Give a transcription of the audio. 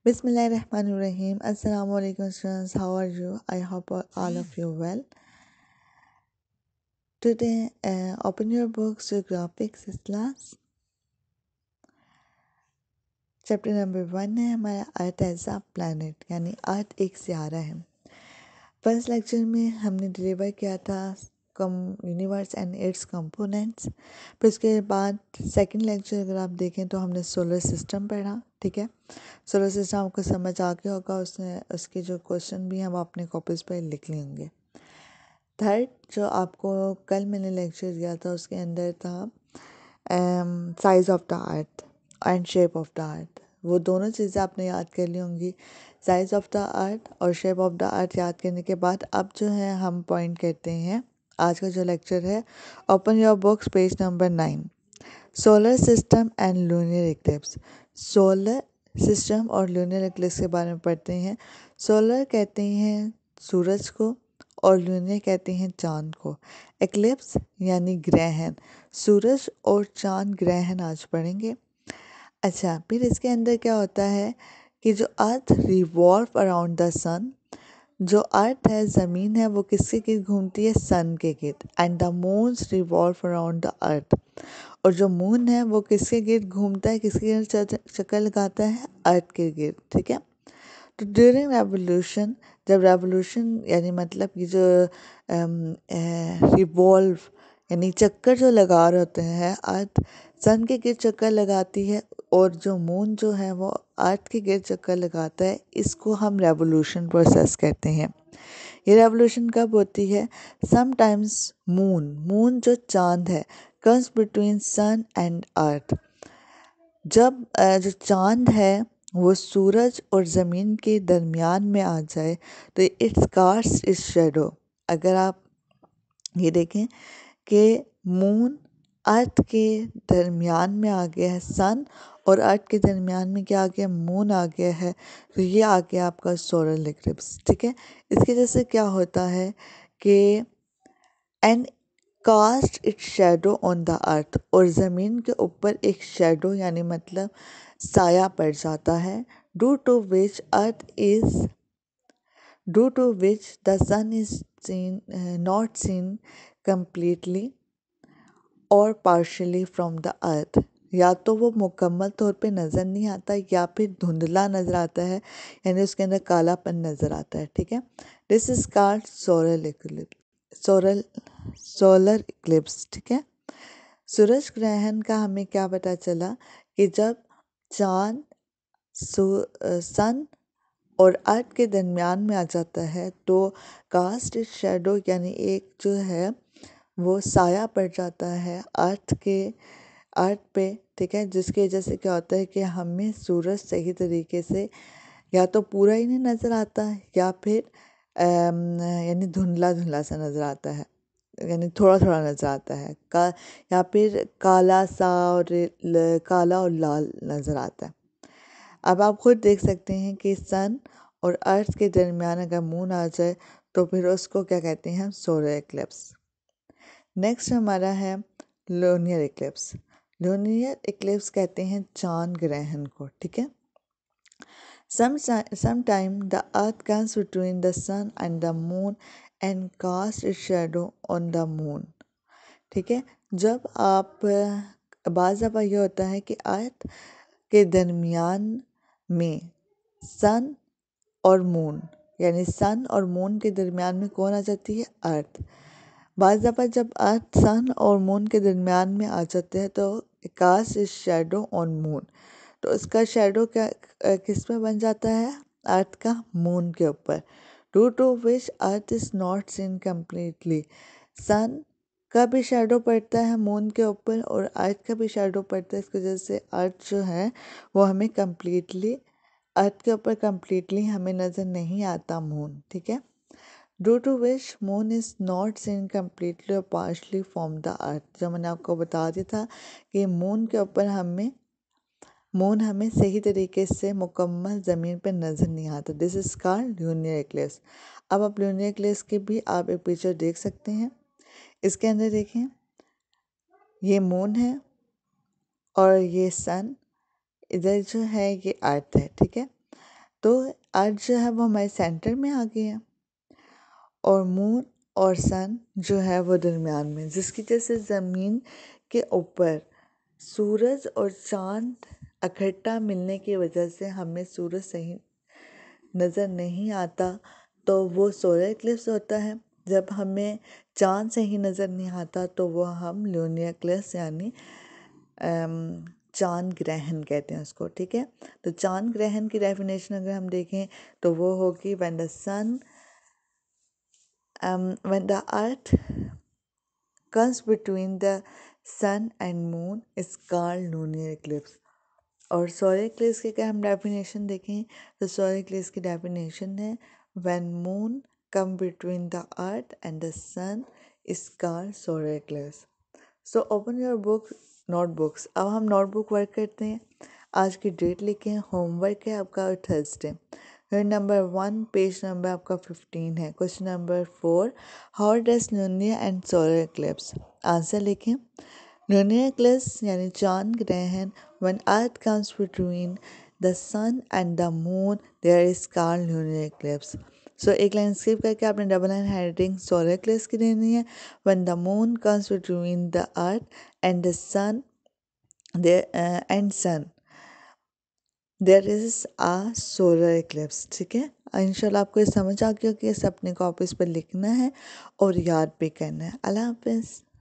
Bismillahirrahmanirrahim. Assalamu alaikum students. How are you? I hope all of you well. Today, open your books to graphics class. Chapter number 1 है हमारा earth as a planet, यानी अर्थ एक Sierra है। First lecture में हमने deliver किया था universe and it's components. फिर उसके बाद सेकंड लेक्चर अगर आप देखें तो हमने सोलर सिस्टम पढ़ा। ठीक है, सोलर सिस्टम आपको समझ आ गया होगा। उसके जो क्वेश्चन भी हैं वो अपने कॉपीज़ पर लिख लिए होंगे। थर्ड जो आपको कल मैंने लेक्चर दिया था उसके अंदर था size of the earth and shape of the earth. वो दोनों चीज़ें आपने याद कर ली होंगी, साइज़ ऑफ द अर्थ और शेप ऑफ द अर्थ याद करने के बाद अब जो है हम पॉइंट करते हैं आज का जो लेक्चर है। Open your books page number 9, solar system and lunar Eclipse. Solar system और लूनर इक्लिप्स के बारे में पढ़ते हैं। सोलर कहते हैं सूरज को और लूनर कहते हैं चाँद को। एक्लिप्स यानी ग्रहण, सूरज और चाँद ग्रहण आज पढ़ेंगे। अच्छा, फिर इसके अंदर क्या होता है कि जो अर्थ रिवॉल्व अराउंड द सन, जो अर्थ है ज़मीन है वो किसके गिर्द घूमती है? सन के गिर्द। And the moons revolve around the earth, और जो मून है वो किसके गिर्द घूमता है, किसके गिर्द चक्कर लगाता है? अर्थ के गिर्द। ठीक है, तो ड्यूरिंग रेवोल्यूशन, जब रेवोल्यूशन यानी मतलब कि जो रिवॉल्व यानी चक्कर जो लगा रहे होते हैं, अर्थ सन के गिर्द चक्कर लगाती है और जो मून जो है वो अर्थ के गिर्द चक्कर लगाता है, इसको हम रेवोल्यूशन प्रोसेस कहते हैं। ये रेवोल्यूशन कब होती है? समटाइम्स मून जो चांद है comes between sun and earth. जब जो चांद है वो सूरज और ज़मीन के दरमियान में आ जाए तो इट्स कास्ट इज शेडो। अगर आप ये देखें कि मून अर्थ के दरमियान में आ गया है, सन और अर्थ के दरमियान में क्या आ गया? मून आ गया है, तो ये आ गया आपका सोलर इक्लिप्स। ठीक है, इसकी वजह से क्या होता है कि and cast it shadow on the earth, और ज़मीन के ऊपर एक शेडो यानी मतलब साया पड़ जाता है। Due to which the sun is seen not seen completely और पार्शली फ्रॉम द अर्थ। या तो वो मुकम्मल तौर पे नज़र नहीं आता या फिर धुंधला नज़र आता है, यानी उसके अंदर कालापन नज़र आता है। ठीक है, this is called solar eclipse. ठीक है, सूरज ग्रहण का हमें क्या पता चला कि जब चांद सन और अर्थ के दरमियान में आ जाता है तो कास्ट इज शेडो यानी एक जो है वो साया पड़ जाता है अर्थ पे। ठीक है, जिसकी वजह से क्या होता है कि हमें सूरज सही तरीके से या तो पूरा ही नहीं नज़र आता या फिर यानी धुंधला धुंधला सा नज़र आता है, यानी थोड़ा थोड़ा नज़र आता है या फिर काला सा और काला और लाल नज़र आता है। अब आप खुद देख सकते हैं कि सन और अर्थ के दरमियान अगर मून आ जाए तो फिर उसको क्या कहते हैं? Solar Eclipse. नेक्स्ट हमारा है लूनियर इक्लिप्स। लूनियर इक्लिप्स कहते हैं चांद ग्रहण को। ठीक है, sometime the earth comes between the sun and the moon and casts its shadow on the moon। ठीक है, जब आप बाज़ दफ़ा ये होता है कि अर्थ के दरमियान में सन और मून, यानी सन और मून के दरमियान में कौन आ जाती है? अर्थ। बाज़ दफ़ा जब अर्थ सन और मून के दरमियान में आ जाते हैं तो cast is shadow on moon, तो उसका शेडो क्या किस में बन जाता है? अर्थ का मून के ऊपर। Due to which earth is not seen completely, sun का भी शेडो पड़ता है मून के ऊपर और अर्थ का भी शेडो पड़ता है। इसकी वजह से अर्थ जो है वो हमें कम्प्लीटली अर्थ के ऊपर कम्प्लीटली हमें नज़र नहीं आता मून। ठीक है, due to which moon is not seen completely और पार्शली फ्रॉम द अर्थ। जो मैंने आपको बता दिया था कि मून के ऊपर मून हमें सही तरीके से मुकम्मल ज़मीन पर नज़र नहीं आता। This is called lunar eclipse. अब आप लूनियर इक्लिप्स की भी आप एक पिक्चर देख सकते हैं। इसके अंदर देखें, ये मून है और ये सन, इधर जो है ये अर्थ है। ठीक है, तो अर्थ जो है वो हमारे सेंटर में आ गई है और मून और सन जो है वो दरमियान में, जिसकी वजह से ज़मीन के ऊपर सूरज और चांद इकट्ठा मिलने की वजह से हमें सूरज सही नज़र नहीं आता, तो वो सोलर इक्लिप्स होता है। जब हमें चांद सही नज़र नहीं आता तो वो हम लूनियर इक्लिप्स यानी चांद ग्रहण कहते हैं उसको, ठीक है। तो चांद ग्रहण की डेफिनेशन अगर हम देखें तो वो होगी when the sun when the earth comes between the sun and moon is called lunar eclipse। और सोलर इक्लिप्स की अगर हम डेफिनेशन देखें तो सोलर इक्लिप्स की डेफिनेशन है when moon come between the earth and the sun is called solar eclipse. So open your book notebooks. अब हम नोटबुक वर्क करते हैं। आज की डेट लिखें, होमवर्क है आपका थर्सडे। नंबर 1 पेज नंबर आपका 15 है। Question number 4 how does lunar and solar eclipse. Answer लिखें। लूनियर इक्लिप्स यानी चांद ग्रहण when earth comes between the sun and the moon there is called lunar eclipse. So एक line skip करके आपने double line heading solar eclipse की देनी है। When the moon comes between the earth and the sun there is a solar eclipse. ठीक है, इंशाल्लाह आपको ये समझ आ गया कि इसे अपने कॉपीज पर लिखना है और याद भी करना है। अल्लाह हाफिज़।